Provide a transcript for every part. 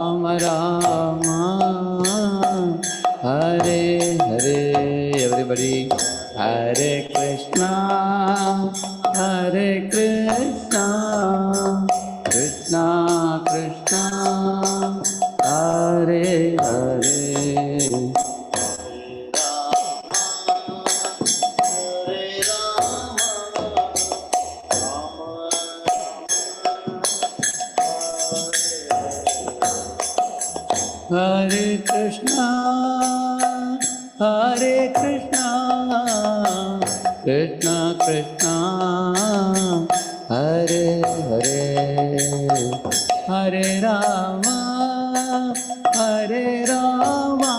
Rama Rama, Hare Hare. Everybody, Hare Krishna, Hare Krishna, Krishna Krishna, Hare Hare. Hare Krishna, Hare Krishna, Krishna Krishna, Hare Hare. Hare Rama, Hare Rama,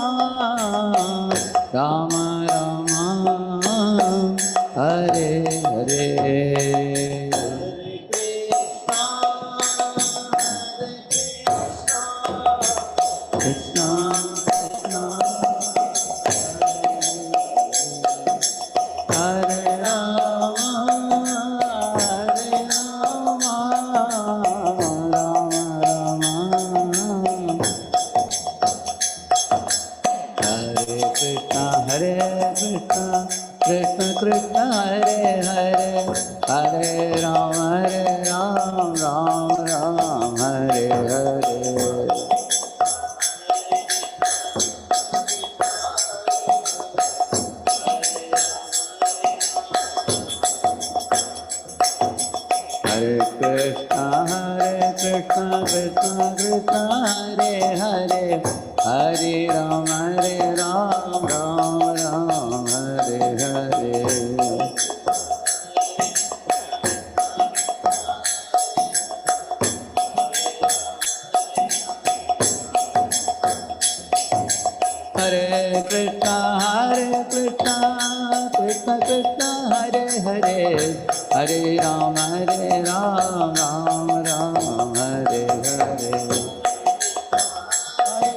Rama Rama, Hare Hare. Krishna Krishna Hare Hare, Hare Ram, Ram Ram, Hare Hare. Hare Krishna, Krishna Krishna Hare Hare, Hare Ram, Ram Ram, Hare Hare. Hare Krishna, Krishna Krishna Hare Hare, Hare Ram, Ram Ram,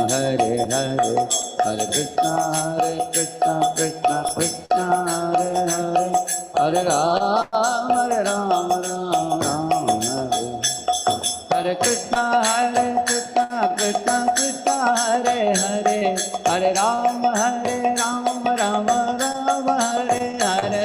Hare Hare. Hare Krishna, Krishna Hare Hare, Hare Ram. Hare Krishna, Krishna Krishna, Hare Hare, Hare Rama, Rama Rama, Hare Hare.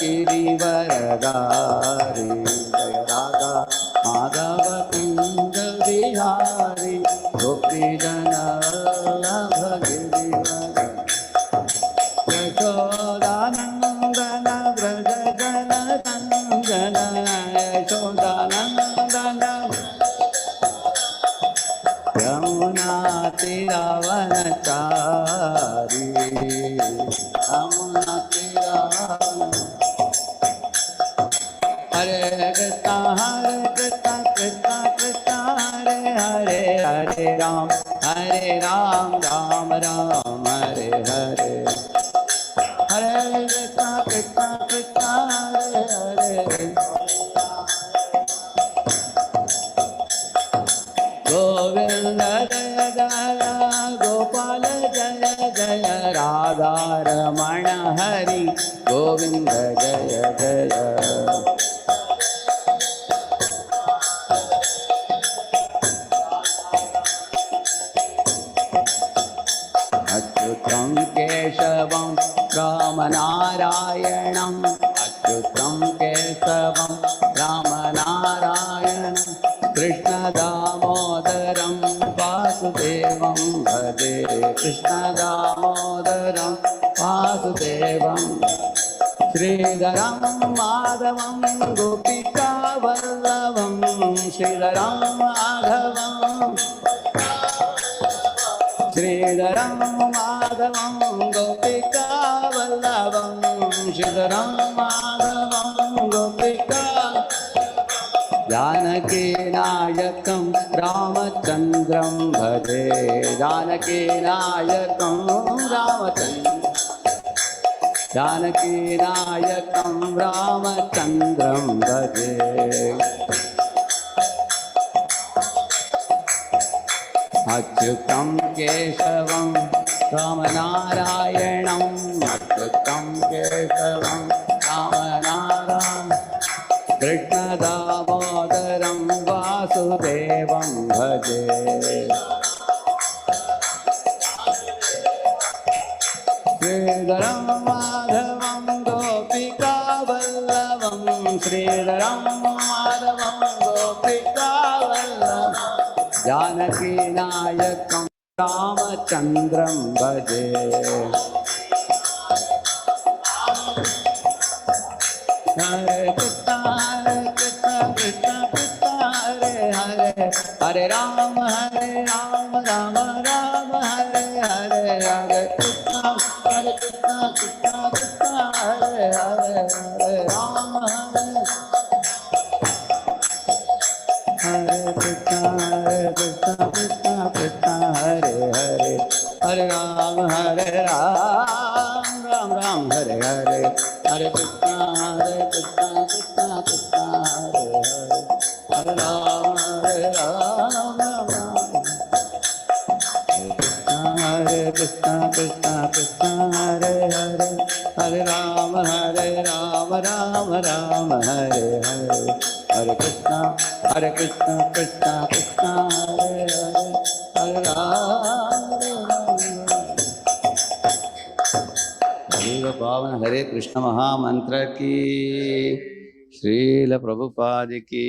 गिरिवरदारी जय राधा माधव कुंज बिहारी गोपी जन वल्लभ गिरिवर यशोदानंदन व्रज जन नंदन यशोदानंदन यमुना तीरावनचारी यमुना तीरावन हरे कृष्णा कृष्णा कृष्णा हरे हरे हरे राम राम राम हरे हरे हरे कृष्णा कृष्णा कृष्णा हरे हरे गोविंद जय जय गोपाल जय जय राधा रमण हरि गोविंद जय जय अच्युतं केशवं रामनारायणम् अच्युतं केशवं रामनारायणं कृष्णदामोदरं वासुदेवं भजे कृष्णदामोदरं वासुदेवं श्रीधरं माधवं गोपिकावल्लभं श्रीधरं माधवं श्रीधरं माधवं गोपिकावल्लभं श्रीधरं माधवं गोपिका जानकी नायकं रामचन्द्रं भजे जानकी नायकं रामचन्द्रं जानकी नायकं रामचन्द्रं भजे अच्युतं केशवं रामनारायणम् अच्युतं केशवं रामनारायणं कृष्णदामोदरं वासुदेवं भजे श्रीधरं माधवं गोपिकावल्लभं श्रीधरं माधवं गोपिकावल्लभं जानकी नायकं रामचन्द्रं भजे हरे कृष्णा कृष्णा कृष्णा हरे हरे हरे राम राम राम हरे हरे हरे कृष्णा कृष्णा कृष्णा हरे हरे हरे राम हरे कृष्णा कृष्णा कृष्णा हरे हरे हरे राम राम राम हरे हरे हरे कृष्णा कृष्णा कृष्णा हरे हरे हरे राम हरे कृष्णा कृष्णा कृष्णा हरे हरे हरे राम राम हरे हरे हरे कृष्णा कृष्णा कृष्णा हरे हरे हरे राम हरे पावन हरे कृष्ण महामंत्र की श्रील प्रभुपाद की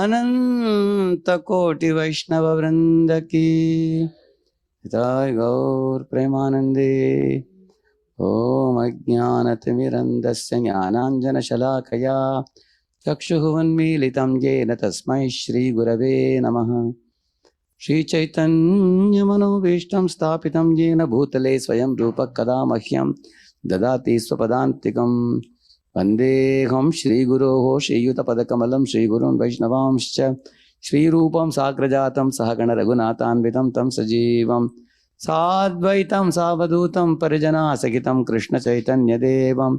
अनंत कोटि वैष्णव वृंद की हिताय गौर प्रेमानंदे ओम अज्ञानतिमिरन्धस्य ज्ञानाञ्जनशलाकया चक्षुः उन्मीलितं येन तस्मै श्रीगुरवे नमः श्रीचैतन्यमनोभीष्टं स्थापितं येन भूतले स्वयं रूपः कदा मह्यं ददाति स्वपदान्तिकं वन्देऽहं श्रीगुरोः श्रीयुतपदकमलं श्रीगुरुं वैष्णवांश्च श्रीरूपं साग्रजातं सहगणरघुनाथान्वितं तं सजीवं साद्वैतं सावधूतं परिजनासहितं कृष्णचैतन्यदेवं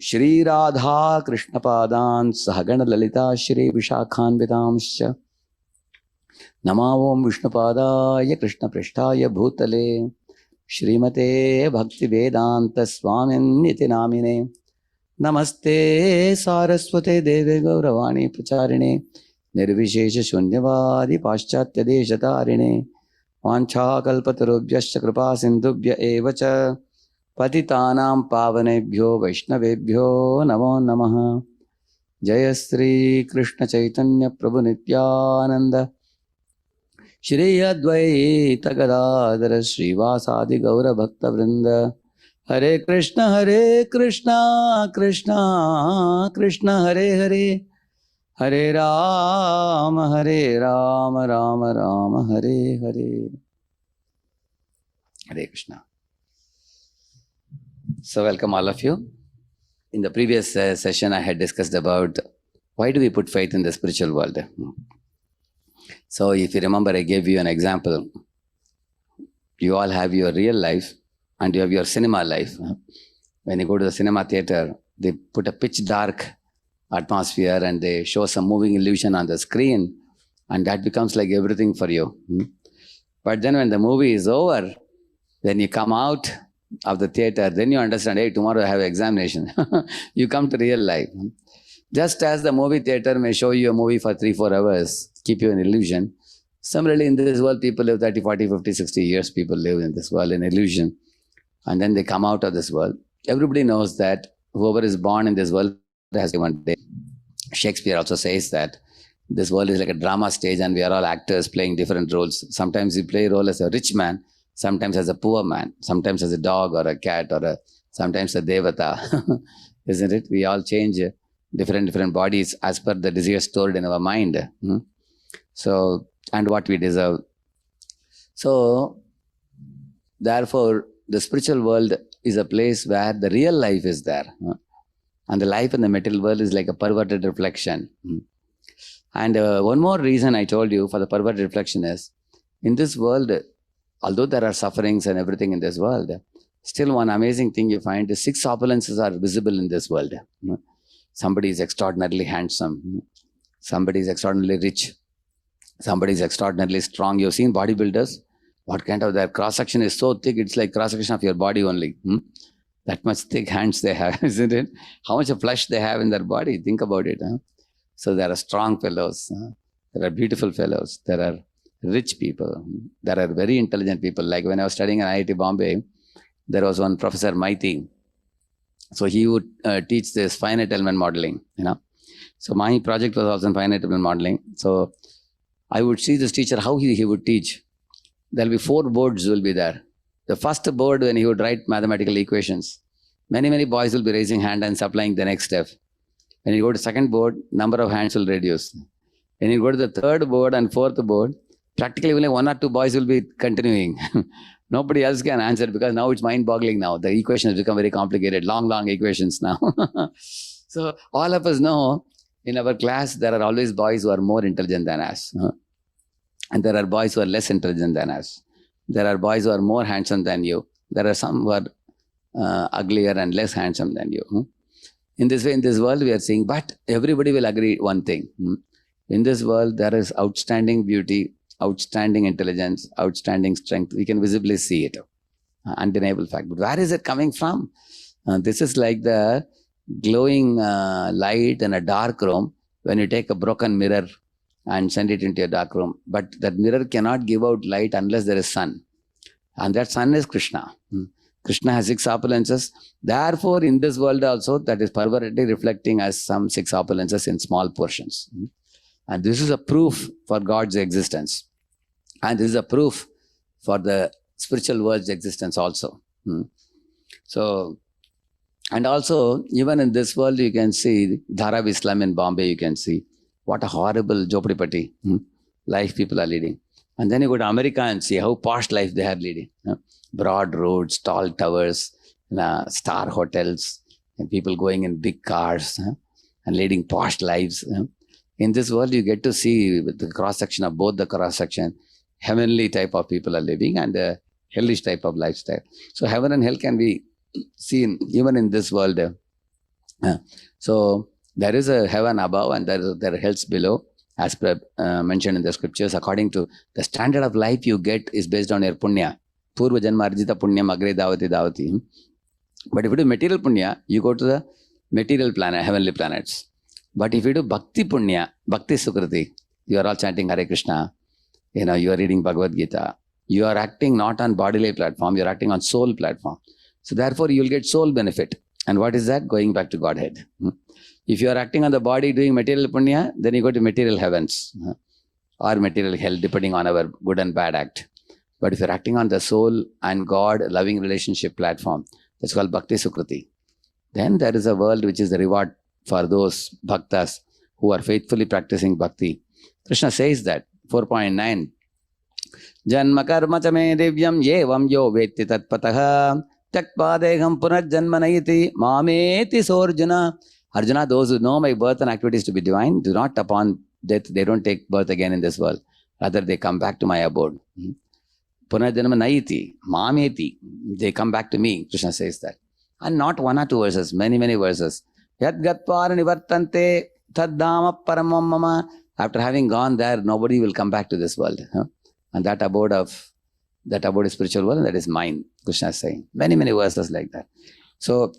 श्रीराधा कृष्णपादान् सहगणललिता श्रीविशाखान्वितांश्च नमो ओं विष्णुपादाय कृष्णपृष्ठाय भूतले श्रीमते भक्तिवेदान्तस्वामिन्निति नामिने नमस्ते सारस्वते देवे गौरवाणी प्रचारिणे निर्विशेषशून्यवादी पाश्चात्यदेशतारिणे वाञ्छाकल्पतरुभ्यश्च कृपा सिन्धुभ्य एव च पतितानां पावनेभ्यो वैष्णवेभ्यो नमो नमः। जय श्री कृष्ण चैतन्य प्रभु Nityanand Shri Advaita Gadadhara Srivasadi Gaura Bhakta Vrinda. Hare Krishna, Krishna Krishna, Hare Hare, Hare Rama, Rama Rama, Hare Hare. Hare Krishna. So welcome all of you. In the previous session, I had discussed about why do we put faith in the spiritual world. So if you remember, I gave you an example. You all have your real life and you have your cinema life. When you go to the cinema theater, they put a pitch dark atmosphere and they show some moving illusion on the screen, and that becomes like everything for you. But then when the movie is over, when you come out of the theater, then you understand, hey, tomorrow I have an examination. You come to real life. Just as the movie theater may show you a movie for 3-4 hours, keep you in illusion. Similarly, in this world, people live 30, 40, 50, 60 years. People live in this world in illusion. And then they come out of this world. Everybody knows that whoever is born in this world has one day. Shakespeare also says that this world is like a drama stage and we are all actors playing different roles. Sometimes you play a role as a rich man, sometimes as a poor man, sometimes as a dog or a cat or sometimes a devata. Isn't it? We all change different bodies as per the desires stored in our mind. So, and what we deserve. So, therefore, the spiritual world is a place where the real life is there. And the life in the material world is like a perverted reflection. And one more reason I told you for the perverted reflection is, in this world, although there are sufferings and everything in this world, still one amazing thing you find is 6 opulences are visible in this world. Somebody is extraordinarily handsome. Somebody is extraordinarily rich. Somebody is extraordinarily strong. You've seen bodybuilders. What kind of their cross-section is so thick, it's like cross-section of your body only. That much thick hands they have, isn't it? How much of flesh they have in their body, think about it. So there are strong fellows, there are beautiful fellows, there are rich people, there are very intelligent people. Like when I was studying in IIT Bombay, there was one Professor Maiti. So he would teach this finite element modeling, So my project was also in finite element modeling. So I would see this teacher, how he would teach. There will be 4 boards will be there. The first board, when he would write mathematical equations, many boys will be raising hand and supplying the next step. When you go to second board, number of hands will reduce. When you go to the third board and fourth board, practically only 1 or 2 boys will be continuing. Nobody else can answer because now it's mind-boggling now. The equation has become very complicated, long equations now. So all of us know in our class, there are always boys who are more intelligent than us. And there are boys who are less intelligent than us. There are boys who are more handsome than you. There are some who are uglier and less handsome than you. In this way, in this world, we are seeing, but everybody will agree one thing. In this world, there is outstanding beauty, outstanding intelligence, outstanding strength. We can visibly see it. Undeniable fact. But where is it coming from? This is like the glowing light in a dark room when you take a broken mirror and send it into a dark room. But that mirror cannot give out light unless there is sun. And that sun is Krishna. Krishna has 6 opulences. Therefore, in this world also, that is pervertedly reflecting as some 6 opulences in small portions. And this is a proof for God's existence. And this is a proof for the spiritual world's existence also. So, and also, even in this world, you can see Dharavi slum in Bombay, you can see what a horrible jopdipati life people are leading. And then you go to America and see how posh life they are leading. Broad roads, tall towers, star hotels, and people going in big cars and leading posh lives. In this world, you get to see the cross-section of both the cross-section, heavenly type of people are living and the hellish type of lifestyle. So heaven and hell can be seen even in this world. So there is a heaven above and there are hells below, as mentioned in the scriptures. According to the standard of life you get is based on your punya. Purva janma arjita punyam agre davati davati. But if you do material punya, you go to the material planet, heavenly planets. But if you do bhakti punya, bhakti sukriti, you are all chanting Hare Krishna, you are reading Bhagavad Gita, you are acting not on bodily platform, you are acting on soul platform. So therefore you will get soul benefit. And what is that? Going back to Godhead. If you are acting on the body doing material punya, then you go to material heavens. or material health, depending on our good and bad act. But if you're acting on the soul and God loving relationship platform, that's called Bhakti Sukriti. Then there is a world which is the reward for those bhaktas who are faithfully practicing bhakti. Krishna says that, 4.9, Janma karma cha me divyam yevam yo vetti tatpataha tyakpa deham punarjanma nayati mameti sorjuna. Arjuna, those who know my birth and activities to be divine, do not upon death, they don't take birth again in this world. Rather, they come back to my abode. Punarjanma nayati, mameti, they come back to me, Krishna says that. And not one or two verses, many, many verses. Yad gatvar nivartante taddama paramam mama. After having gone there, nobody will come back to this world. And that abode is spiritual world, and that is mine, Krishna is saying. Many, many verses like that. So,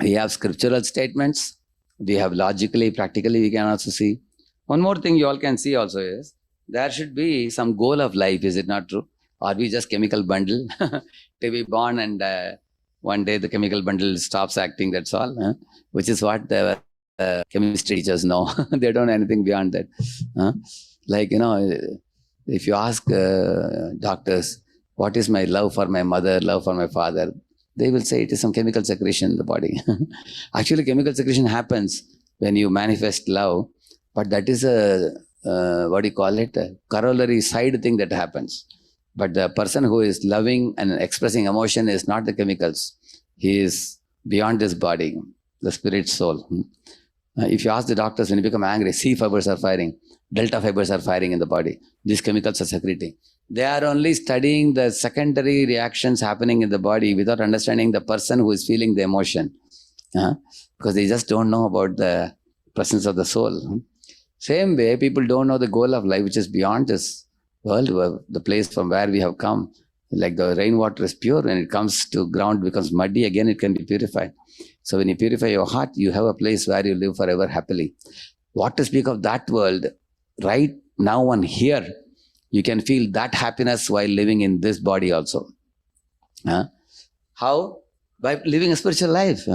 we have scriptural statements. We have logically, practically, we can also see. One more thing you all can see also is, there should be some goal of life, is it not true? Are we just chemical bundle to be born and one day the chemical bundle stops acting, that's all? Which is what the chemistry teachers know. They don't know anything beyond that. Like, if you ask doctors, what is my love for my mother, love for my father? They will say it is some chemical secretion in the body. Actually, chemical secretion happens when you manifest love, but that is a, a corollary side thing that happens. But the person who is loving and expressing emotion is not the chemicals. He is beyond this body, the spirit soul. If you ask the doctors, when you become angry, C fibers are firing, delta fibers are firing in the body. These chemicals are secreting. They are only studying the secondary reactions happening in the body without understanding the person who is feeling the emotion. Because they just don't know about the presence of the soul. Same way, people don't know the goal of life, which is beyond this world, the place from where we have come. Like the rainwater is pure, when it comes to ground, becomes muddy, again it can be purified. So when you purify your heart, you have a place where you live forever happily. What to speak of that world? Right now and here, you can feel that happiness while living in this body also. How? By living a spiritual life.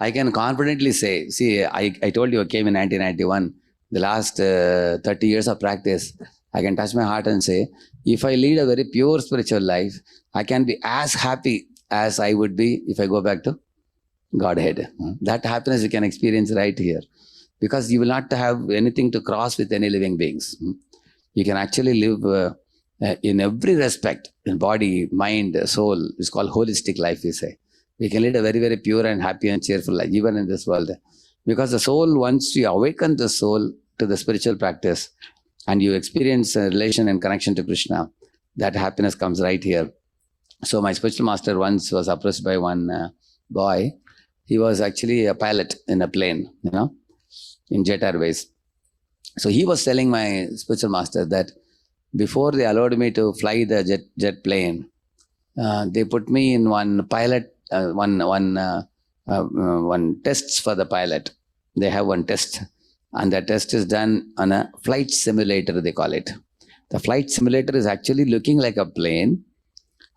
I can confidently say, see, I told you I came in 1991, the last 30 years of practice, I can touch my heart and say, if I lead a very pure spiritual life, I can be as happy as I would be if I go back to Godhead. That happiness you can experience right here. Because you will not have anything to cross with any living beings. You can actually live in every respect, in body, mind, soul. It's called holistic life, we say. We can lead a very, very pure and happy and cheerful life, even in this world. Because the soul, once you awaken the soul to the spiritual practice, and you experience a relation and connection to Krishna, that happiness comes right here. So my spiritual master once was approached by one boy. He was actually a pilot in a plane, in Jet Airways. So he was telling my spiritual master that before they allowed me to fly the jet plane, they put me in one pilot, one tests for the pilot. They have one test. And that test is done on a flight simulator, they call it. The flight simulator is actually looking like a plane,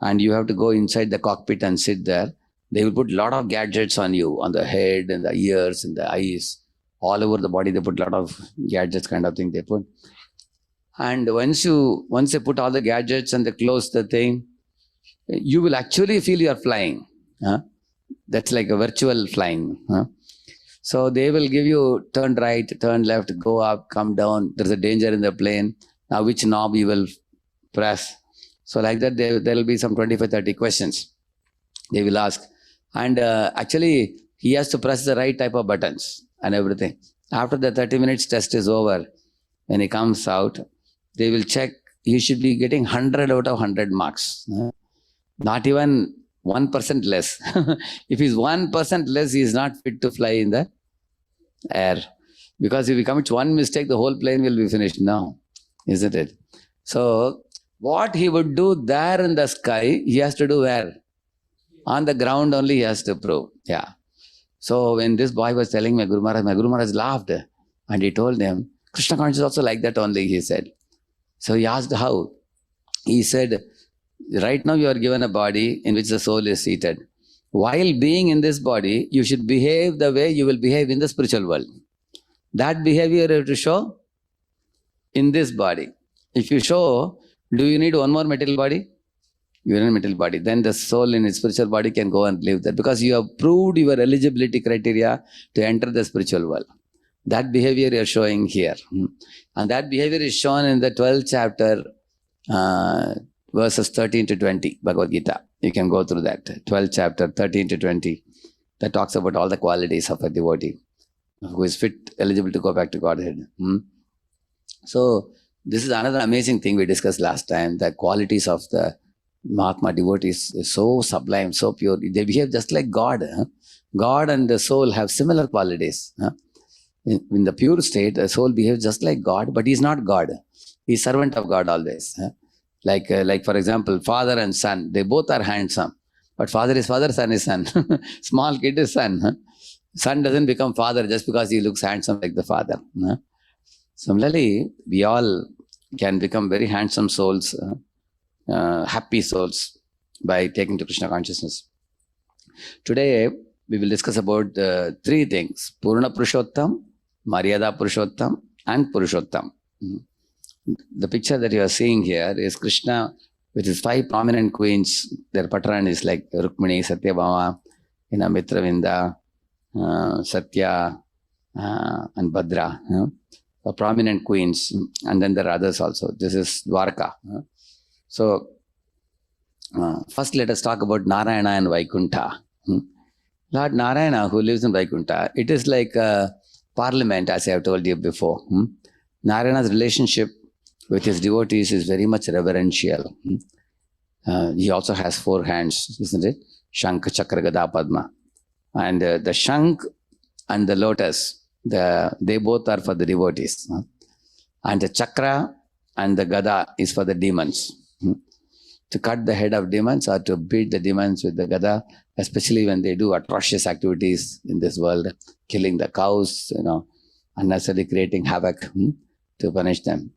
and you have to go inside the cockpit and sit there. They will put a lot of gadgets on you, on the head and the ears and the eyes. All over the body, they put a lot of gadgets kind of thing they put. And once they put all the gadgets and they close the thing, you will actually feel you are flying. That's like a virtual flying. So they will give you turn right, turn left, go up, come down. There's a danger in the plane. Now which knob you will press. So like that, there will be some 25, 30 questions they will ask. And actually, he has to press the right type of buttons and everything. After the 30 minutes test is over, when he comes out, they will check. He should be getting 100 out of 100 marks. Not even 1% less. If he's 1% less, he is not fit to fly in the air. Because if he commits one mistake, the whole plane will be finished now, isn't it? So, what he would do there in the sky, he has to do where? On the ground only he has to prove. Yeah. So, when this boy was telling my Guru Maharaj laughed. And he told them, Krishna consciousness is also like that only, he said. So, he asked how? He said, right now you are given a body in which the soul is seated. While being in this body, you should behave the way you will behave in the spiritual world. That behavior you have to show in this body. If you show, do you need one more material body? You need a material body. Then the soul in its spiritual body can go and live there because you have proved your eligibility criteria to enter the spiritual world. That behavior you are showing here. And that behavior is shown in the 12th chapter, verses 13 to 20, Bhagavad Gita. You can go through that. 12th chapter, 13 to 20. That talks about all the qualities of a devotee who is fit, eligible to go back to Godhead. So, this is another amazing thing we discussed last time. The qualities of the Mahatma devotees is so sublime, so pure. They behave just like God. God and the soul have similar qualities. In the pure state, the soul behaves just like God, but he's not God. He's servant of God always. Like for example, father and son, they both are handsome. But father is father, son is son. Small kid is son. Son doesn't become father just because he looks handsome like the father. Similarly, we all can become very handsome souls, happy souls by taking to Krishna consciousness. Today, we will discuss about three things: Poorna Purushottam, Maryada Purushottam, and Purushottam. The picture that you are seeing here is Krishna with his 5 prominent queens. Their patron is like Rukmini, Satyabhama, Mitravinda, Satya, and Bhadra. Prominent queens, and then there are others also. This is Dwarka. So, first let us talk about Narayana and Vaikuntha. Lord Narayana, who lives in Vaikuntha, it is like a parliament, as I have told you before. Narayana's relationship with his devotees is very much reverential. He also has 4 hands, isn't it? Shankh, Chakra, Gada, Padma. And the Shankh and the lotus, they both are for the devotees. And the Chakra and the Gada is for the demons. To cut the head of demons or to beat the demons with the Gada, especially when they do atrocious activities in this world, killing the cows, unnecessarily creating havoc, to punish them.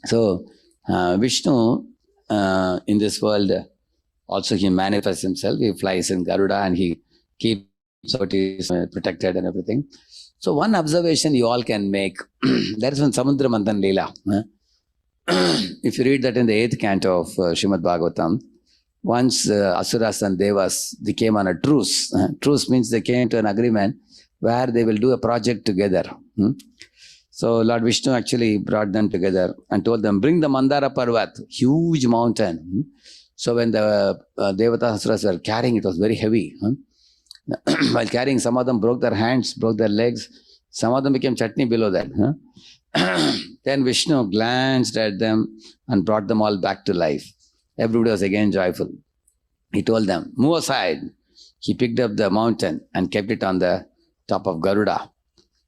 So, Vishnu, in this world, also he manifests himself. He flies in Garuda and he keeps devotees protected and everything. So, one observation you all can make, that is when Samudra Manthan Leela. If you read that in the 8th canto of Srimad Bhagavatam, once Asuras and Devas, they came on a truce. Truce means they came to an agreement where they will do a project together. So Lord Vishnu actually brought them together and told them, bring the Mandara Parvat, huge mountain. So when the Devata Asuras were carrying, it was very heavy. While carrying, some of them broke their hands, broke their legs. Some of them became chutney below that. Then Vishnu glanced at them and brought them all back to life. Everybody was again joyful. He told them, move aside. He picked up the mountain and kept it on the top of Garuda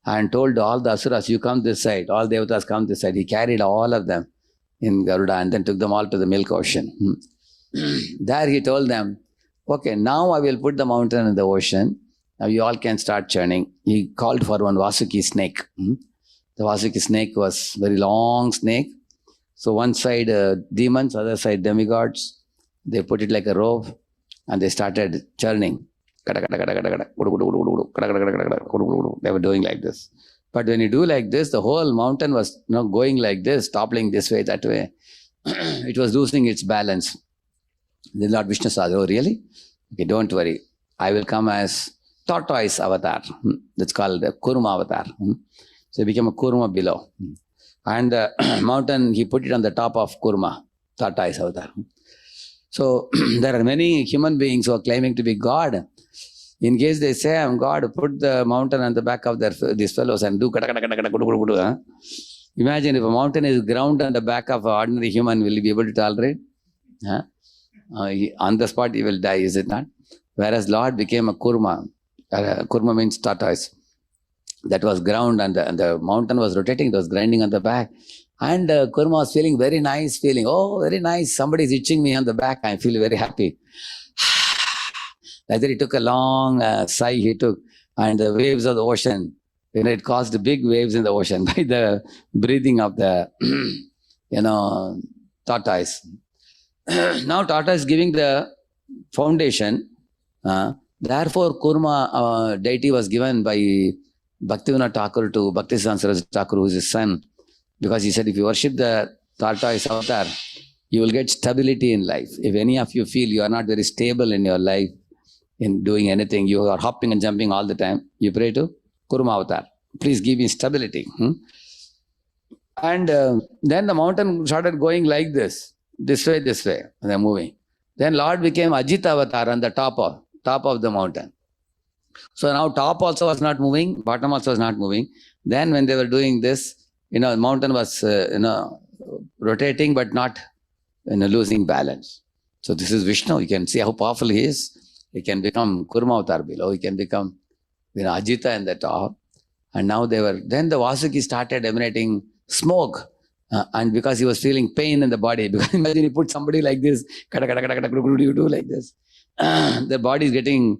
and told all the Asuras, you come this side. All Devatas come this side. He carried all of them in Garuda and then took them all to the milk ocean. There he told them, okay, now I will put the mountain in the ocean. Now you all can start churning. He called for one Vasuki snake. The Vasuki snake was very long snake. So one side demons, other side demigods. They put it like a rope and they started churning. They were doing like this. But when you do like this, the whole mountain was going like this, toppling this way, that way. It was losing its balance. The Lord Vishnu said, oh really? Okay, don't worry. I will come as tortoise avatar. That's called the Kurma avatar. So he became a Kurma below. And the mountain, he put it on the top of Kurma, tortoise avatar. So there are many human beings who are claiming to be God. In case they say, I'm God, put the mountain on the back of these fellows and do kata kata kata kata kudu kudu kudu. Imagine if a mountain is ground on the back of an ordinary human, will he be able to tolerate? On the spot he will die, is it not? Whereas Lord became a Kurma. Kurma means tortoise. That was ground and the mountain was rotating, it was grinding on the back. And Kurma was feeling very nice, oh, very nice, somebody is itching me on the back, I feel very happy. Like that he took a long sigh, and the waves of the ocean, it caused big waves in the ocean by the breathing of the, tortoise. Now tortoise giving the foundation, therefore Kurma deity was given by Bhaktivinoda Thakur to Bhaktisiddhanta Saraswati Thakur, who is his son. Because he said, if you worship the tortoise avatar, you will get stability in life. If any of you feel you are not very stable in your life, in doing anything, you are hopping and jumping all the time, you pray to Kurma avatar. Please give me stability. And then the mountain started going like this way, and they're moving. Then Lord became Ajita avatar on the top of the mountain. So now top also was not moving, bottom also was not moving. Then when they were doing this, the mountain was rotating but not losing balance. So this is Vishnu. You can see how powerful he is. He can become Kurma avatar below. He can become Ajita in the top. And now then the Vasuki started emanating smoke. And because he was feeling pain in the body, because imagine you put somebody like this, you do like this. The body is getting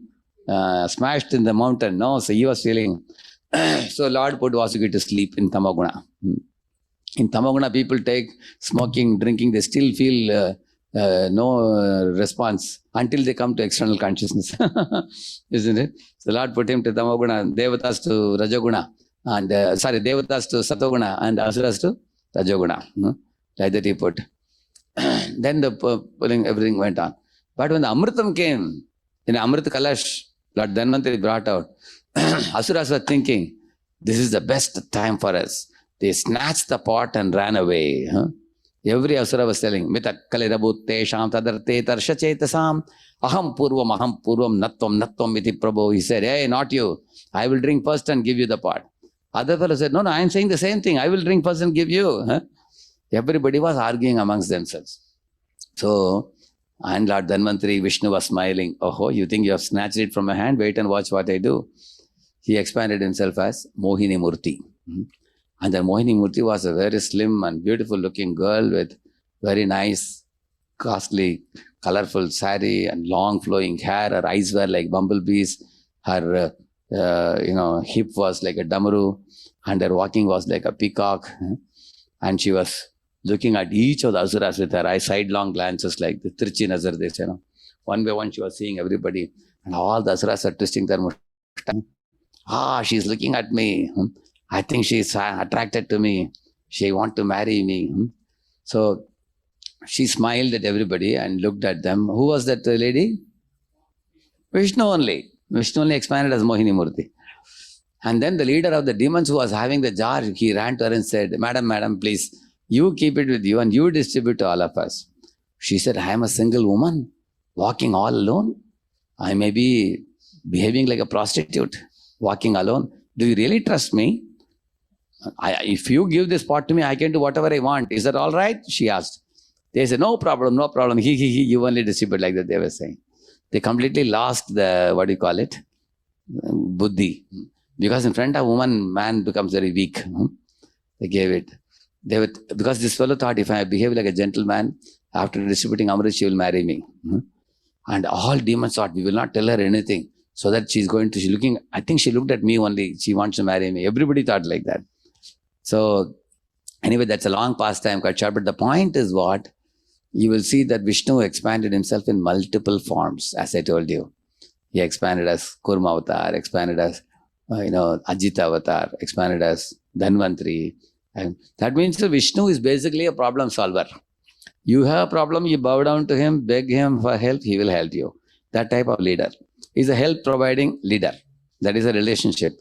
smashed in the mountain. No, so he was feeling. So Lord put Vasuki to sleep in Tamaguna. In Tamaguna, people take smoking, drinking, they still feel no response until they come to external consciousness. Isn't it? So Lord put him to Tamaguna, Devatas to Rajaguna, and Devatas to Satoguna, and Asuras to Rajaguna. Like that he put. Then the pulling, everything went on. But when the Amritam came, in Amrit Kalash, Lord Dhanvantari brought out, Asuras were thinking, this is the best time for us. They snatched the pot and ran away. Every Asura was telling, Mita kalirabhutte sham tadarte tarsha chetasam aham purvam natvam iti prabhu. He said, hey, not you. I will drink first and give you the pot. Other fellow said, no, I am saying the same thing. I will drink first and give you. Everybody was arguing amongst themselves. So, and Lord Dhanvantari, Vishnu was smiling. Oh, you think you have snatched it from my hand? Wait and watch what I do. He expanded himself as Mohini Murti. And the Mohini Murti was a very slim and beautiful looking girl with very nice, costly, colorful sari and long flowing hair. Her eyes were like bumblebees. Her, hip was like a damaru, and her walking was like a peacock. And she was looking at each of the asuras with her eyes, sidelong glances like the Tirchi Nazar, they say. One by one she was seeing everybody, and all the asuras are twisting their mustache. She's looking at me. I think she's attracted to me. She wants to marry me. So she smiled at everybody and looked at them. Who was that lady? Vishnu only. Vishnu only expanded as Mohini Murti. And then the leader of the demons who was having the jar, he ran to her and said, Madam, please, you keep it with you and you distribute to all of us. She said, I am a single woman, walking all alone. I may be behaving like a prostitute, walking alone. Do you really trust me? If you give this pot to me, I can do whatever I want. Is that all right? She asked. They said, no problem. You only distribute, like that they were saying. They completely lost the, buddhi. Because in front of woman, man becomes very weak. They gave it. Because this fellow thought, if I behave like a gentleman, after distributing Amrit, she will marry me. And all demons thought, we will not tell her anything. So that I think she looked at me only. She wants to marry me. Everybody thought like that. So anyway, that's a long pastime, quite short. But the point is what? You will see that Vishnu expanded himself in multiple forms, as I told you. He expanded as Kurma avatar, expanded as Ajita avatar, expanded as Dhanvantari. And that means that Vishnu is basically a problem solver. You have a problem, you bow down to him, beg him for help, he will help you. That type of leader. He's a help-providing leader. That is a relationship.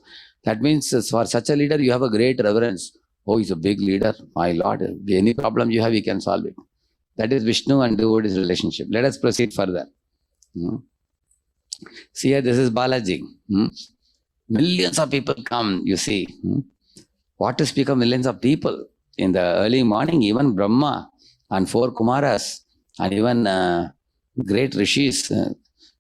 That means for such a leader, you have a great reverence. Oh, he's a big leader. My Lord, any problem you have, he can solve it. That is Vishnu and devotee's relationship. Let us proceed further. See here, this is Balaji. Millions of people come, you see. What to speak of millions of people? In the early morning, even Brahma and 4 Kumaras and even great rishis,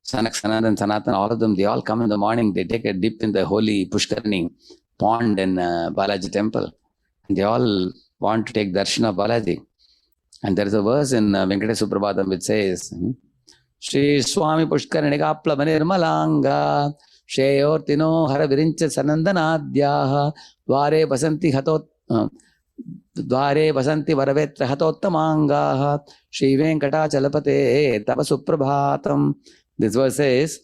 Sanak, Sanatan, Sanatan, all of them, they all come in the morning. They take a dip in the holy Pushkarani pond in Balaji temple. And they all want to take darshan of Balaji. And there is a verse in Venkatesh Suprabhatam which says, Shri Swami Pushkarani Kapla Nirmalanga Sheyortino Hara Virincha Sanandanadhyaha Dware Basanti Hatot Dware Basanti Varavetra Hatottamanga Shri Venkata Chalapate Tapa Suprabhatam. This verse says,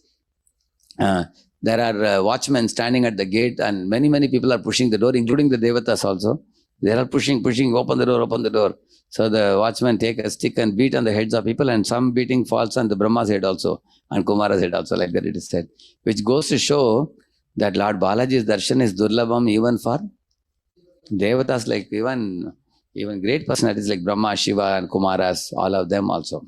there are watchmen standing at the gate and many people are pushing the door, including the Devatas also. They are pushing, open the door, open the door. So the watchman take a stick and beat on the heads of people, and some beating falls on the Brahma's head also, and Kumara's head also, like that it is said. Which goes to show that Lord Balaji's darshan is durlabham even for Devatas, like even great personalities like Brahma, Shiva and Kumaras, all of them also.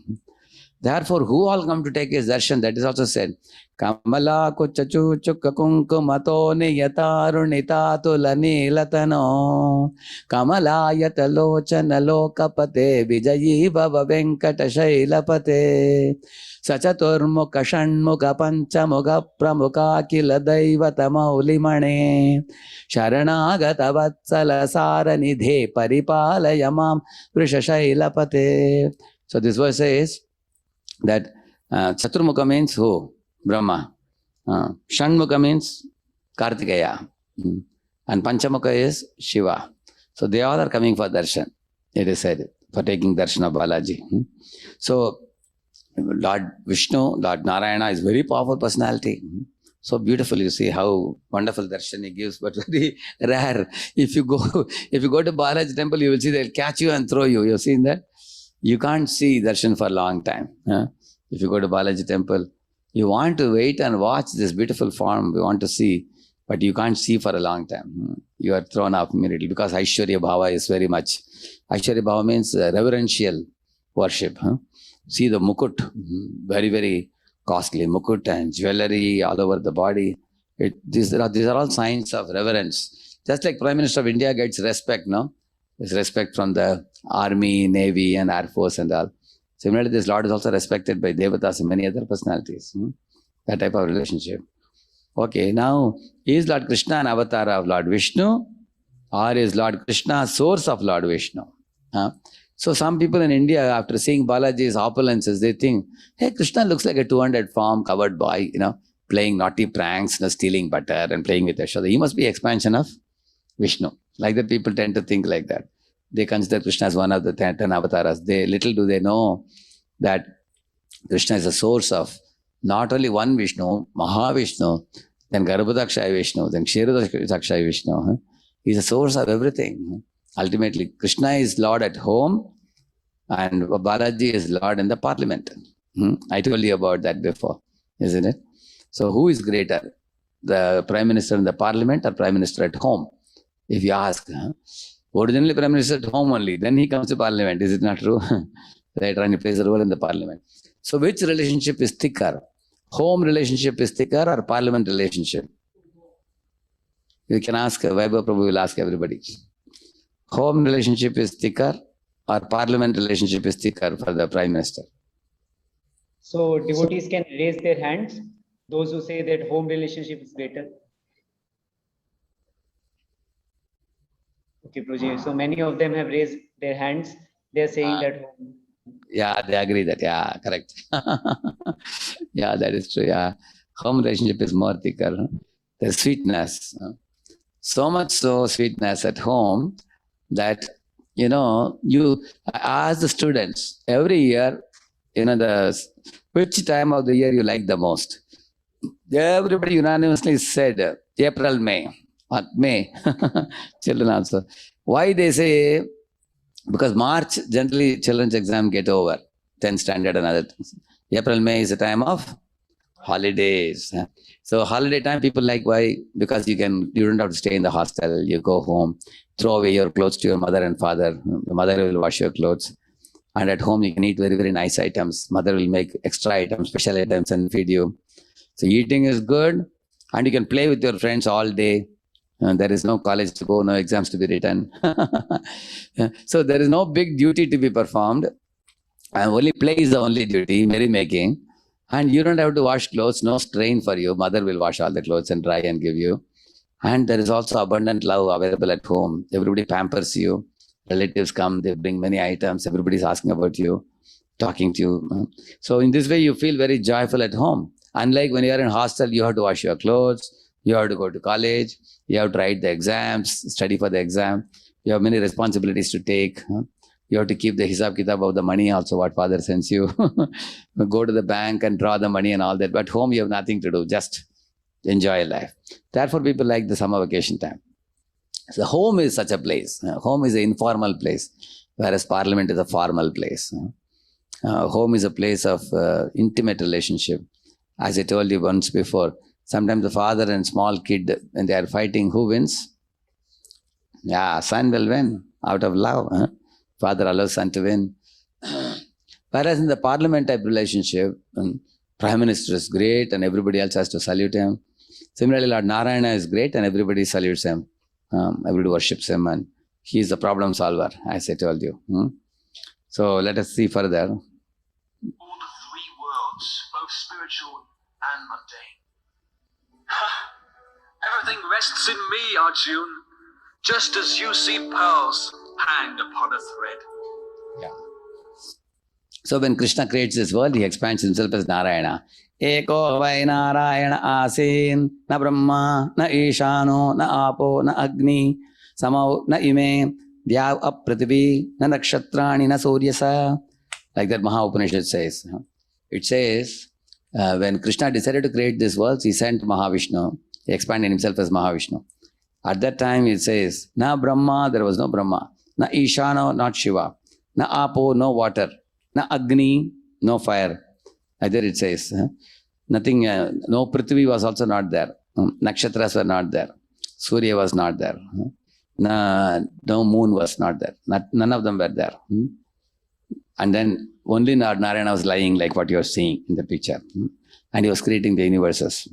Therefore, who all come to take his darshan? That is also said. Kamala kuchachu chukkakunkumato niyatarunita tulani latano Kamala yatalochana lokapate vijayi bhava venkata shailapate Sachaturmukha shanmukha panchamukha pramukha kila daivata maulimane Sharanagata vatsala saranidhe paripalayamam vrishashailapate. So this verse says that Chaturmukha means who? Brahma. Shanmukha means Kartikeya. And Panchamukha is Shiva. So they all are coming for darshan, it is said, for taking darshan of Balaji. So Lord Vishnu, Lord Narayana is very powerful personality. So beautiful, you see how wonderful darshan he gives, but very rare. If you go to Balaji temple, you will see they'll catch you and throw you. You've seen that? You can't see darshan for a long time. If you go to Balaji temple, you want to wait and watch this beautiful form, you want to see, but you can't see for a long time. You are thrown off immediately because Aishwarya Bhava is very much. Aishwarya Bhava means reverential worship. See the mukut, very, very costly mukut and jewelry all over the body. These are all signs of reverence. Just like Prime Minister of India gets respect, no? There's respect from the army, navy and air force and all. Similarly, this Lord is also respected by Devatas and many other personalities. That type of relationship. Okay, now, is Lord Krishna an avatar of Lord Vishnu? Or is Lord Krishna a source of Lord Vishnu? So some people in India, after seeing Balaji's opulences, they think, hey, Krishna looks like a 200 form covered boy, playing naughty pranks, stealing butter and playing with Yashoda. He must be expansion of Vishnu. Like that, people tend to think like that. They consider Krishna as one of the 10 avatars. Little do they know that Krishna is a source of not only one Vishnu, Mahavishnu, then Garbhodakshaya Vishnu, then Kshirodakshaya Vishnu. He's a source of everything. Ultimately, Krishna is Lord at home and Balaji is Lord in the parliament. I told you about that before, isn't it? So who is greater? The Prime Minister in the parliament or Prime Minister at home? If you ask, originally Prime Minister at home only, then he comes to parliament. Is it not true? Later on he plays a role in the parliament. So which relationship is thicker? Home relationship is thicker or parliament relationship? You can ask, Vaibhav Prabhu will ask everybody. Home relationship is thicker or parliament relationship is thicker for the Prime Minister? So devotees can raise their hands, those who say that home relationship is greater. Okay, Prabhuji. So many of them have raised their hands. They are saying that home. Yeah, they agree that, yeah, correct. Yeah, that is true, yeah. Home relationship is more thicker. There's sweetness. So much so sweetness at home that, you ask the students every year, which time of the year you like the most. Everybody unanimously said April, May, or May. Children also. Why they say? Because March, generally children's exam get over, 10th standard and other things. April, May is a time of holidays. So holiday time people like, why? Because you don't have to stay in the hostel, you go home, throw away your clothes to your mother and father. The mother will wash your clothes. And at home you can eat very, very nice items. Mother will make extra items, special items and feed you. So eating is good and you can play with your friends all day. There is no college to go, no exams to be written. So there is no big duty to be performed. And only play is the only duty, merrymaking. And you don't have to wash clothes, no strain for you. Mother will wash all the clothes and dry and give you. And there is also abundant love available at home. Everybody pampers you. Relatives come, they bring many items. Everybody's asking about you, talking to you. So in this way, you feel very joyful at home. Unlike when you are in hostel, you have to wash your clothes. You have to go to college. You have to write the exams, study for the exam. You have many responsibilities to take. You have to keep the hisab kitab of the money also, what father sends you. Go to the bank and draw the money and all that. But home, you have nothing to do. Just enjoy life. Therefore, people like the summer vacation time. So home is such a place. Home is an informal place, whereas parliament is a formal place. Home is a place of intimate relationship. As I told you once before, sometimes the father and small kid, when they are fighting, who wins? Yeah, son will win out of love. Father allows son to win. Whereas in the parliament type relationship, Prime Minister is great and everybody else has to salute him. Similarly, Lord Narayana is great and everybody salutes him. Everybody worships him and he is the problem solver, as I told you. So let us see further. All the three worlds, both spiritual and mundane. Everything rests in me, Arjun, just as you see pearls hang upon a thread. Yeah. So when Krishna creates this world, he expands himself as Narayana. Eko vai Narayana asin, na Brahma, na Ishano, na Apo, na Agni, Samau, na Ime, Dhyav Aprativi, na Nakshatrani, na Suryasa. Like that Maha Upanishad says. It says, when Krishna decided to create this world, he sent Mahavishnu. He expanded himself as Mahavishnu. At that time, it says, na Brahma, there was no Brahma. Na Ishano, not Shiva. Na Apo, no water. Na Agni, no fire. Either it says, nothing, no Prithvi was also not there. Nakshatras were not there. Surya was not there. No moon was not there. None of them were there. And then only Narayana was lying like what you are seeing in the picture. And he was creating the universes.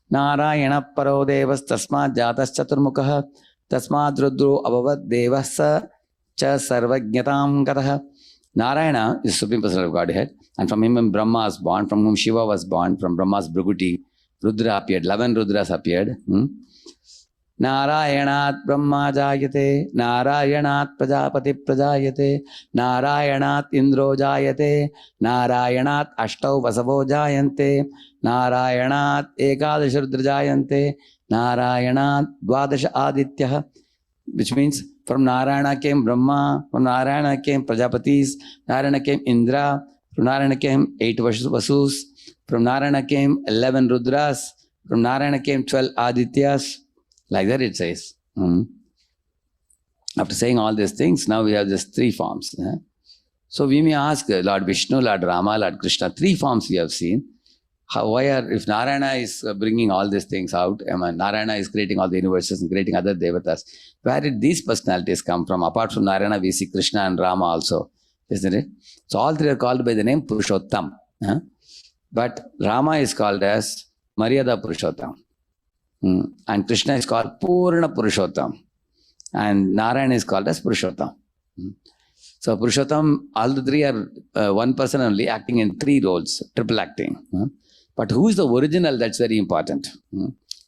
Narayana paro devas tasmad jatas chaturmukha tasmad rudro abhavad devasa cha sarvajnatam gataha. Narayana is the Supreme Personality of Godhead, and from him Brahma was born, from whom Shiva was born, from Brahma's Bhruguti, Rudra appeared, 11 Rudras appeared. Narayanat Brahma Jayate, Narayanat Prajapati Prajayate, Narayanat Indro Jayate, Narayanat Ashtau Vasavo Jayante, Narayanat Ekadash Rudra Jayante, Narayanat Dvadash Aditya, which means from Narayana came Brahma, from Narayana came Prajapatis, Narayana came Indra, from Narayana came 8 Vasus, from Narayana came 11 Rudras, from Narayana came 12 Adityas. Like that it says. After saying all these things, now we have just 3 forms. So we may ask Lord Vishnu, Lord Rama, Lord Krishna, 3 forms we have seen. If Narayana is bringing all these things out, Narayana is creating all the universes and creating other devatas, where did these personalities come from? Apart from Narayana, we see Krishna and Rama also, isn't it? So all 3 are called by the name Purushottam. But Rama is called as Maryada Purushottam. And Krishna is called Poorna Purushottam. And Narayana is called as Purushottam. So Purushottam, all the 3 are one person only acting in 3 roles, triple acting. But who is the original? That's very important.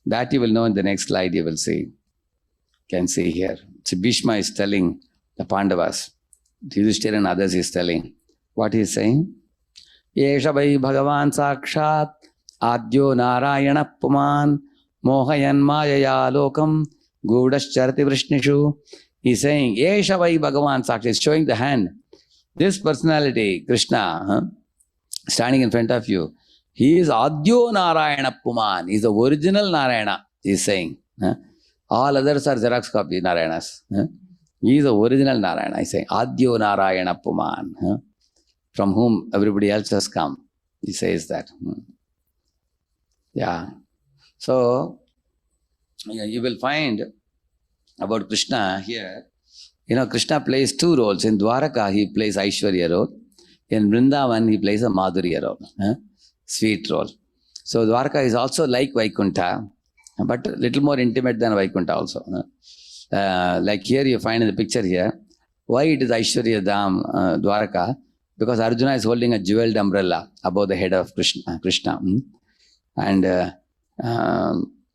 That you will know in the next slide, you will see. Can see here. So Bhishma is telling the Pandavas, Yudhishthira and others is telling. What he is saying? Yesha vai Bhagavan Sakshat Adyo Narayana Puman Mohayan Mayaya Lokam Gudascharati Vrishnishu. He is saying, Yesha vai Bhagavan Sakshat. He is showing the hand. This personality, Krishna, standing in front of you, he is Adyo Narayana Puman. He is the original Narayana, he is saying. All others are Xerox copy Narayanas. He is the original Narayana. He is saying, Adyo Narayana Puman. From whom everybody else has come. He says that. Yeah. So, you will find about Krishna here. Krishna plays 2 roles. In Dwaraka, he plays Aishwarya role. In Vrindavan, he plays a Madhurya role. Sweet role. So Dwaraka is also like Vaikuntha, but a little more intimate than Vaikuntha also. Like here you find in the picture here, why it is Aishwarya Dham, Dwaraka? Because Arjuna is holding a jeweled umbrella above the head of Krishna. And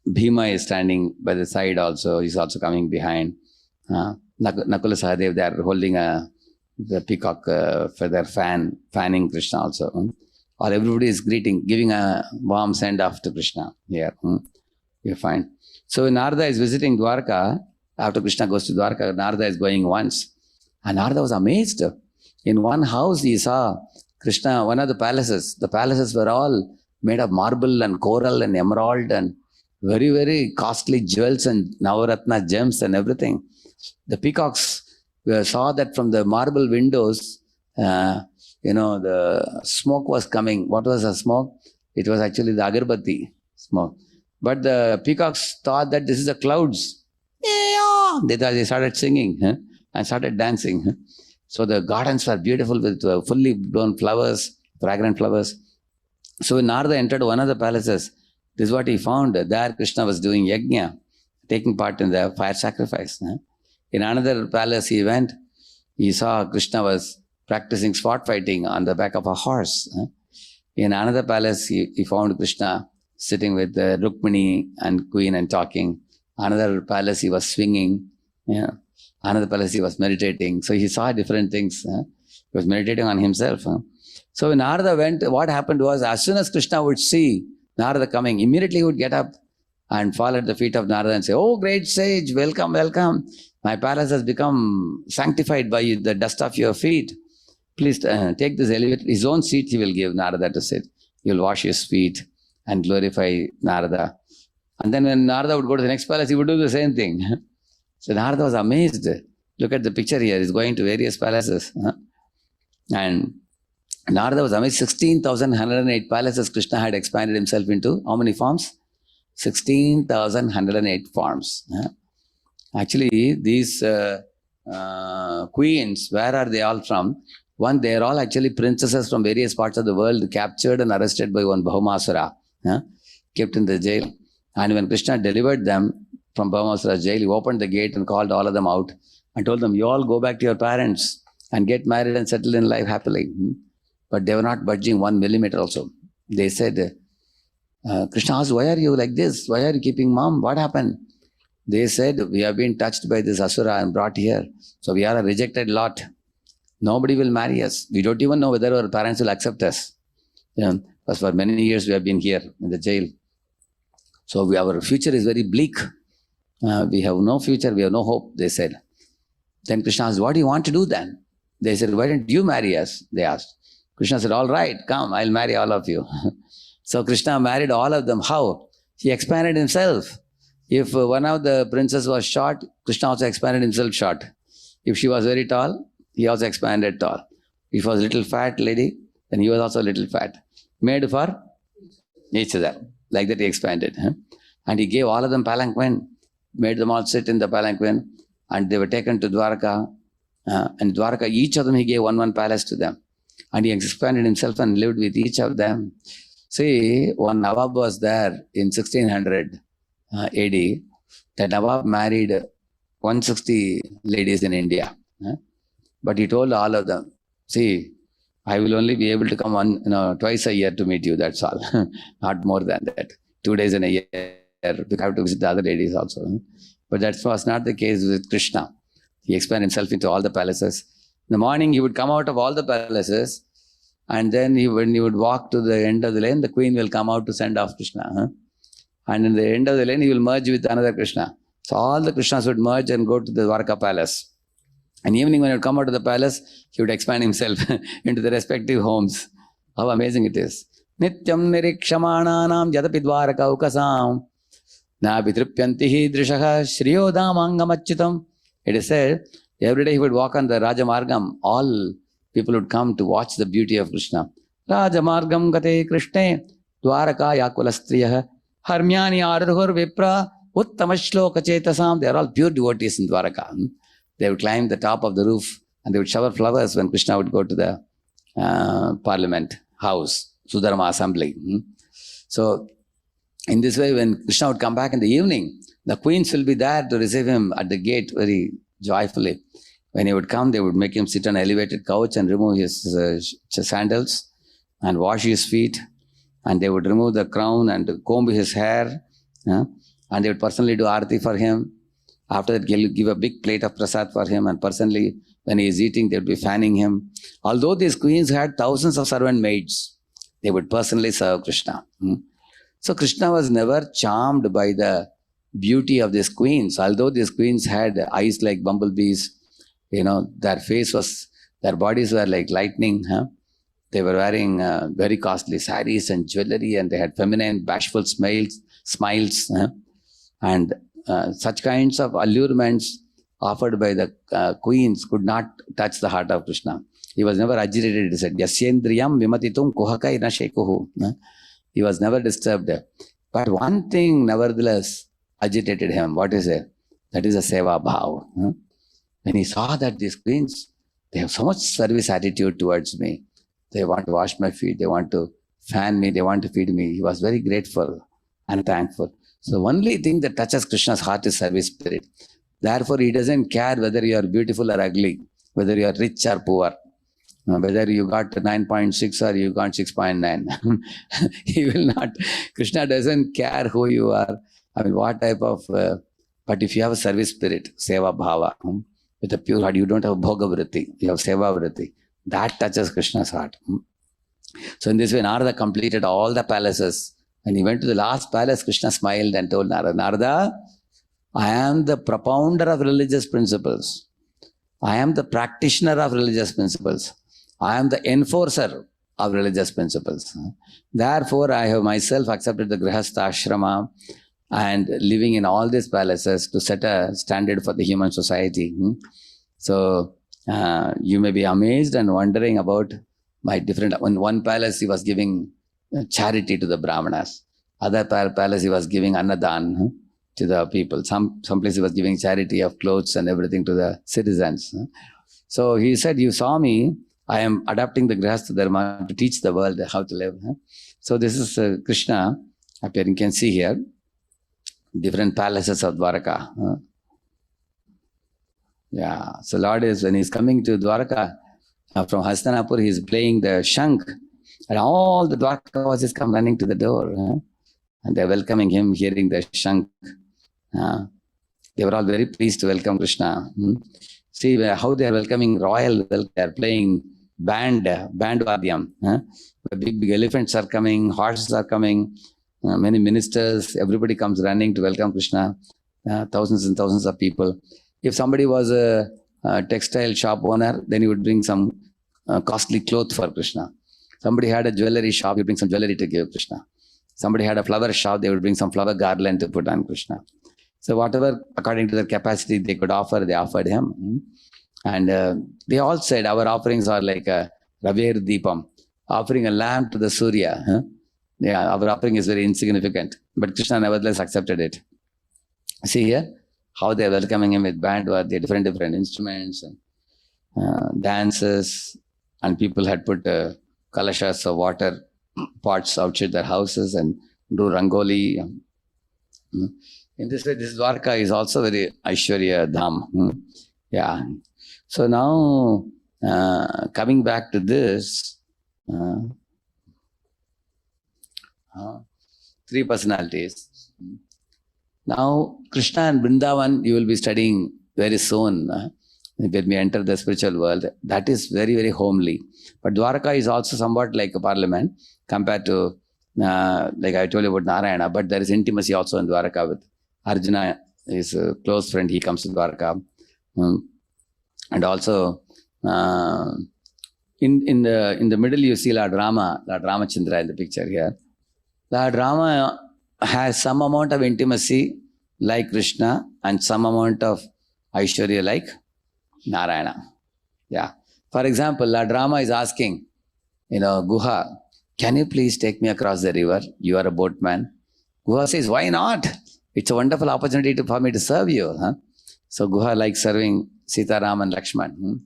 Bhima is standing by the side also, he's also coming behind. Nakula Sahadev, they are holding the peacock feather fanning Krishna also. Or everybody is giving a warm send-off to Krishna here. You find. So Narada is visiting Dwarka. After Krishna goes to Dwarka, Narada is going once. And Narada was amazed. In one house he saw Krishna, one of the palaces. The palaces were all made of marble and coral and emerald. And very, very costly jewels and Navaratna gems and everything. The peacocks saw that from the marble windows, the smoke was coming. What was the smoke? It was actually the agarbatti smoke. But the peacocks thought that this is the clouds. They started singing and started dancing. So the gardens were beautiful with fully blown flowers, fragrant flowers. So when Narada entered one of the palaces, this is what he found. There Krishna was doing yajna, taking part in the fire sacrifice. In another palace he went, he saw Krishna was practicing sword fighting on the back of a horse. In another palace he found Krishna sitting with Rukmini and Queen and talking. Another palace he was swinging. Another palace he was meditating. So he saw different things. He was meditating on himself. So when Narada went, what happened was, as soon as Krishna would see Narada coming, immediately he would get up and fall at the feet of Narada and say, "Oh, great sage, welcome, welcome. My palace has become sanctified by the dust of your feet. Please take this elevator." His own seat he will give Narada to sit. He will wash his feet and glorify Narada. And then when Narada would go to the next palace, he would do the same thing. So Narada was amazed. Look at the picture here. He's going to various palaces. And Narada was amazed. 16,108 palaces Krishna had expanded himself into. How many forms? 16,108 forms. Actually, these queens, where are they all from? One, they are all actually princesses from various parts of the world, captured and arrested by one Bhaumasura, kept in the jail. And when Krishna delivered them from Bhaumasura's jail, he opened the gate and called all of them out and told them, "You all go back to your parents and get married and settle in life happily." But they were not budging 1 millimeter also. They said, Krishna asked, "Why are you like this? Why are you keeping mom? What happened?" They said, "We have been touched by this Asura and brought here. So we are a rejected lot. Nobody will marry us. We don't even know whether our parents will accept us. Because for many years we have been here in the jail. So our future is very bleak. We have no future, we have no hope," they said. Then Krishna asked, "What do you want to do then?" They said, "Why don't you marry us?" They asked. Krishna said, "All right, come, I'll marry all of you." So Krishna married all of them. How? He expanded himself. If one of the princess was short, Krishna also expanded himself short. If she was very tall, he also expanded tall. If he was a little fat lady, then he was also a little fat. Made for each other. Like that he expanded. And he gave all of them palanquin, made them all sit in the palanquin, and they were taken to Dwarka. And Dwarka, each of them he gave one palace to them. And he expanded himself and lived with each of them. See, one Nawab was there in 1600 AD. That Nawab married 160 ladies in India. But he told all of them, "See, I will only be able to come twice a year to meet you, that's all." Not more than that. 2 days in a year. We have to visit the other ladies also. But that was not the case with Krishna. He expanded himself into all the palaces. In the morning, he would come out of all the palaces, and then when he would walk to the end of the lane, the queen will come out to send off Krishna. And in the end of the lane, he will merge with another Krishna. So all the Krishnas would merge and go to the Dwarka palace. And evening when he would come out of the palace, he would expand himself into the respective homes. How amazing it is. Nityam nirikshamananam yadapi dwaraka ukasam nabhitripyanti drishaha shriyodamangamachitam. It is said, every day he would walk on the Rajamargam. All people would come to watch the beauty of Krishna. Rajamargam gate Krishne dwaraka yakulastriyah harmyani aruhur vipra uttamashloka chetasam. They are all pure devotees in Dwaraka. They would climb the top of the roof and they would shower flowers when Krishna would go to the parliament house, Sudharma assembly. So in this way, when Krishna would come back in the evening, the queens will be there to receive him at the gate very joyfully. When he would come, they would make him sit on an elevated couch and remove his sandals and wash his feet. And they would remove the crown and comb his hair. And they would personally do arati for him. After that, give a big plate of prasad for him. And personally, when he is eating, they would be fanning him. Although these queens had thousands of servant maids, they would personally serve Krishna. So Krishna was never charmed by the beauty of these queens. Although these queens had eyes like bumblebees, their bodies were like lightning. They were wearing very costly saris and jewelry, and they had feminine, bashful smiles, smiles, and such kinds of allurements offered by the queens could not touch the heart of Krishna. He was never agitated. He said, Yasyendriyam vimatitum kuhakai na shekuhu. He was never disturbed. But one thing nevertheless agitated him. What is it? That is a seva bhav. When he saw that these queens, they have so much service attitude towards me. They want to wash my feet. They want to fan me. They want to feed me. He was very grateful and thankful. So the only thing that touches Krishna's heart is service spirit. Therefore, he doesn't care whether you are beautiful or ugly, whether you are rich or poor, whether you got 9.6 or you got 6.9. He will not. Krishna doesn't care who you are. I mean, what type of. But if you have a service spirit, seva bhava, with a pure heart, you don't have bhoga vritti, you have seva vritti. That touches Krishna's heart. So in this way, Narada completed all the palaces. When he went to the last palace, Krishna smiled and told Narada, Narada, I am the propounder of religious principles. I am the practitioner of religious principles. I am the enforcer of religious principles. Therefore, I have myself accepted the Grihastha ashrama and living in all these palaces to set a standard for the human society. So, you may be amazed and wondering about my different. In one palace, he was giving charity to the Brahmanas. Other palace, he was giving annadan to the people. Some place he was giving charity of clothes and everything to the citizens. So he said, you saw me, I am adopting the Grihastha Dharma to teach the world how to live. So this is Krishna, up here you can see here, different palaces of Dwaraka. Yeah, so Lord is, when he's coming to Dwaraka, from Hastinapur, he's playing the Shankh, and all the Dwarkavasis come running to the door. And they're welcoming him, hearing the Shankh. They were all very pleased to welcome Krishna. See how they are welcoming royal, they are playing bandvadyam. Big elephants are coming, horses are coming, many ministers, everybody comes running to welcome Krishna, thousands and thousands of people. If somebody was a textile shop owner, then he would bring some costly cloth for Krishna. Somebody had a jewelry shop, he would bring some jewelry to give Krishna. Somebody had a flower shop, they would bring some flower garland to put on Krishna. So whatever, according to their capacity they could offer, they offered him. And they all said, our offerings are like a Raver Deepam, offering a lamp to the Surya. Yeah, our offering is very insignificant. But Krishna nevertheless accepted it. See here, how they are welcoming him with bandwidth, different instruments and dances. And people had put kalashas of water pots outside their houses and do rangoli. In this way, this Dwarka is also very Aishwarya Dham. Yeah. So now, coming back to this, three personalities. Now, Krishna and Vrindavan, you will be studying very soon. When we enter the spiritual world, that is very, very homely. But Dwarka is also somewhat like a parliament compared to, like I told you about Narayana, but there is intimacy also in Dwarka with Arjuna, his close friend, he comes to Dwarka. And also, in the middle you see Lord Ramachandra in the picture here. Lord Rama has some amount of intimacy like Krishna and some amount of Aishwarya like Narayana. Yeah. For example, Lord Rama is asking, Guha, can you please take me across the river? You are a boatman. Guha says, why not? It's a wonderful opportunity for me to serve you. So Guha likes serving Sita, Ram and Lakshman.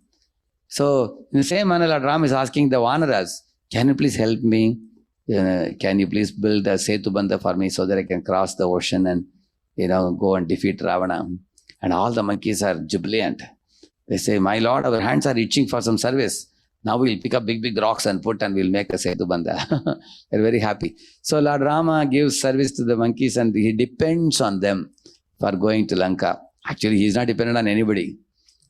So in the same manner, Lord Ram is asking the Vanaras, can you please help me? Can you please build a Setubandha for me so that I can cross the ocean and, go and defeat Ravana? And all the monkeys are jubilant. They say, my Lord, our hands are itching for some service. Now we'll pick up big rocks and we'll make a Setubandha. They're very happy. So Lord Rama gives service to the monkeys and he depends on them for going to Lanka. Actually, he's not dependent on anybody.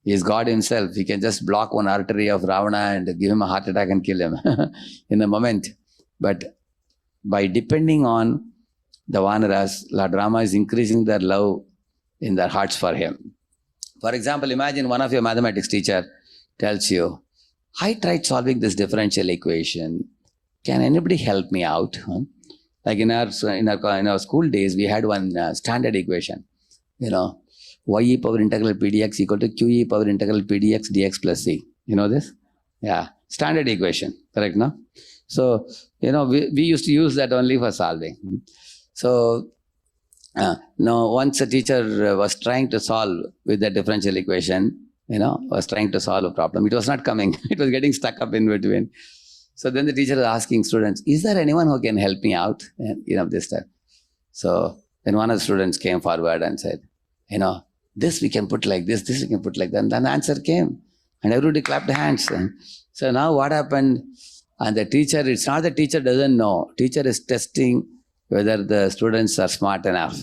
He is God himself. He can just block one artery of Ravana and give him a heart attack and kill him in a moment. But by depending on the Vanaras, Lord Rama is increasing their love in their hearts for him. For example, imagine one of your mathematics teacher tells you, I tried solving this differential equation. Can anybody help me out? Like in our school days, we had one standard equation. Y power integral pdx equal to QE power integral pdx dx plus c. You know this? Yeah, standard equation, correct, no? So, we used to use that only for solving. So, once a teacher was trying to solve with the differential equation, was trying to solve a problem. It was not coming. It was getting stuck up in between. So then the teacher was asking students, is there anyone who can help me out? This time. So then one of the students came forward and said, this we can put like this we can put like that. And then the answer came. And everybody clapped hands. So now what happened? And the teacher, it's not the teacher doesn't know. Teacher is testing whether the students are smart enough.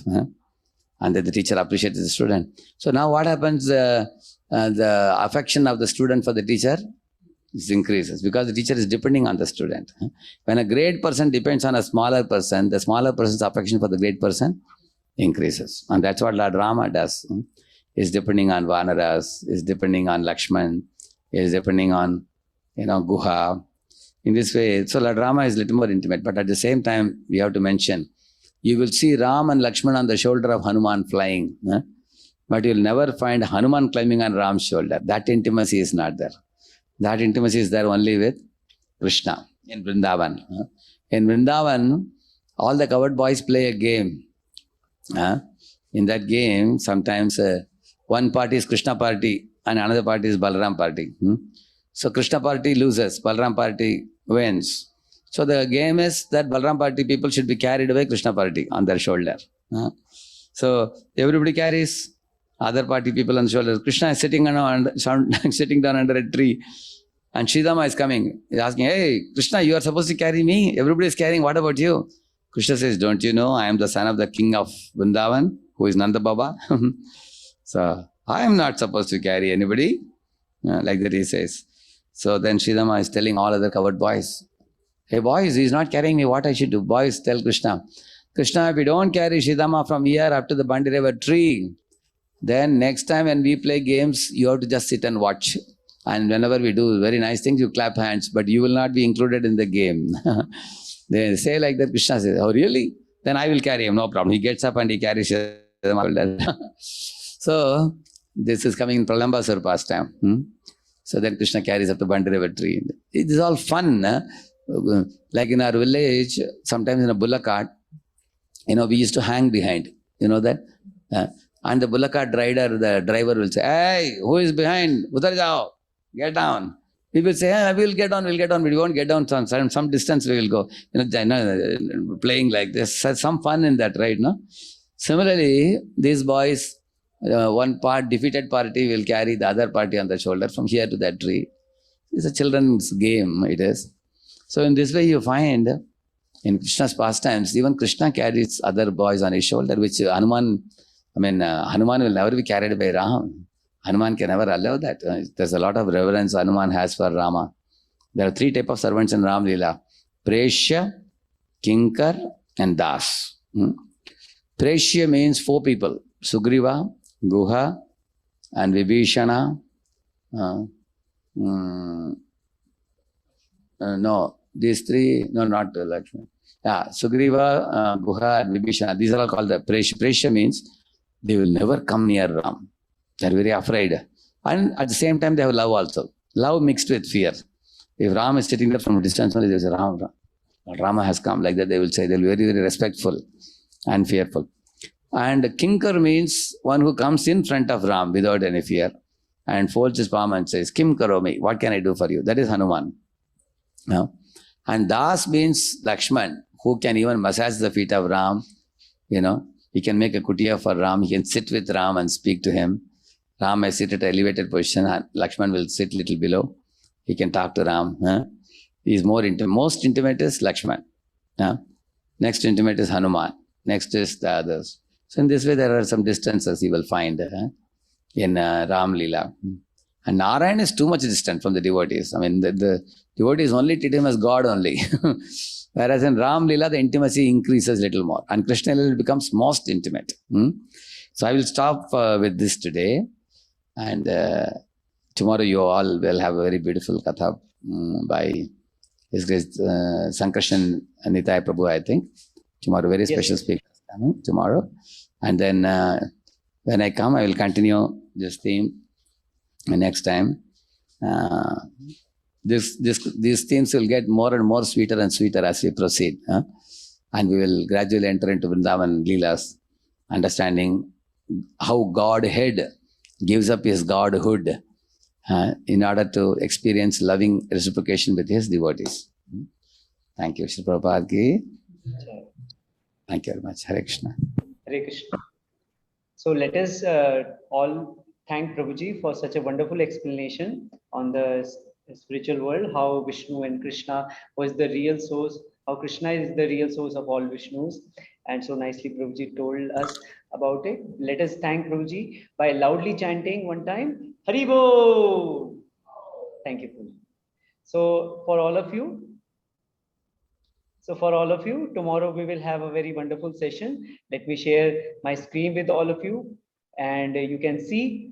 And that the teacher appreciates the student. So now what happens? The affection of the student for the teacher increases because the teacher is depending on the student. When a great person depends on a smaller person, the smaller person's affection for the great person increases. And that's what Lord Rama does. Is depending on Vanaras, is depending on Lakshman, is depending on, Guha. In this way, so Lord Rama is a little more intimate. But at the same time, we have to mention, you will see Ram and Lakshman on the shoulder of Hanuman flying. But you'll never find Hanuman climbing on Ram's shoulder. That intimacy is not there. That intimacy is there only with Krishna in Vrindavan. In Vrindavan, all the cowherd boys play a game. In that game, sometimes one party is Krishna party and another party is Balaram party. So Krishna party loses, Balaram party wins. So the game is that Balaram party people should be carried away Krishna party on their shoulder. So everybody carries other party people on the shoulders. Krishna is sitting down under a tree. And Sridhama is coming. He's asking, hey, Krishna, you are supposed to carry me. Everybody is carrying. What about you? Krishna says, don't you know I am the son of the king of Vrindavan, who is Nanda Baba? So I am not supposed to carry anybody. Like that he says. So then Sridhama is telling all other cowherd boys, hey boys, he is not carrying me. What I should do? Boys tell Krishna, Krishna, if you don't carry Sridhama from here up to the Bandi River tree, then next time when we play games, you have to just sit and watch. And whenever we do very nice things, you clap hands, but you will not be included in the game. They say like that. Krishna says, oh really? Then I will carry him, no problem. He gets up and he carries him. So this is coming in Pralambasur pastime. So then Krishna carries up the Bandi River tree. It is all fun. Like in our village, sometimes in a bullock cart, we used to hang behind. You know that? And the bullock cart rider, the driver will say, hey, who is behind? Udhar jao, get down. People say, hey, we'll get on, but we won't get down. Some distance we will go. Playing like this. Some fun in that, right? No? Similarly, these boys, one defeated party will carry the other party on the shoulder from here to that tree. It's a children's game, it is. So in this way you find, in Krishna's pastimes, even Krishna carries other boys on his shoulder, which Hanuman will never be carried by Ram. Hanuman can never allow that. There's a lot of reverence Hanuman has for Rama. There are 3 types of servants in Ram Leela. Preshya, Kinkar and Das. Preshya means 4 people. Sugriva, Guha and Vibhishana. These 3, not Lakshman. Sugriva, Guha and Vibhishana. These are all called the Preshya. Preshya means they will never come near Ram. They are very afraid. And at the same time, they have love also. Love mixed with fear. If Ram is sitting there from a distance, they will say, Rama has come. Like that they will say. They will be very, very respectful and fearful. And Kinkar means one who comes in front of Ram without any fear and folds his palm and says, Kim karomi, what can I do for you? That is Hanuman. And Das means Lakshman, who can even massage the feet of Ram. He can make a kutia for Ram. He can sit with Ram and speak to him. Ram may sit at an elevated position. Lakshman will sit little below. He can talk to Ram. He is more intimate. Most intimate is Lakshman. Next intimate is Hanuman. Next is the others. So in this way, there are some distances you will find in Ram Leela. And Narayana is too much distant from the devotees. The devotees only treat him as God only. Whereas in Ram Leela, the intimacy increases little more. And Krishna Leela becomes most intimate. So I will stop with this today. And tomorrow you all will have a very beautiful katha by His Grace Sankarshan Nitai Prabhu, I think. Tomorrow, very Yes, special sir. speaker is coming tomorrow. And then when I come, I will continue this theme next time. These themes will get more and more sweeter and sweeter as we proceed. And we will gradually enter into Vrindavan Leelas, understanding how Godhead gives up his godhood in order to experience loving reciprocation with his devotees. Thank you, Shri Prabhupada ki. Thank you very much. Hare Krishna. Hare Krishna. So let us all thank Prabhuji for such a wonderful explanation on the spiritual world, how Vishnu and Krishna was the real source, how Krishna is the real source of all Vishnus. And so nicely Prabhuji told us about it. Let us thank Prabhuji by loudly chanting one time, Hari Bol. Thank you, Prabhuji. So for all of you, tomorrow we will have a very wonderful session. Let me share my screen with all of you, and you can see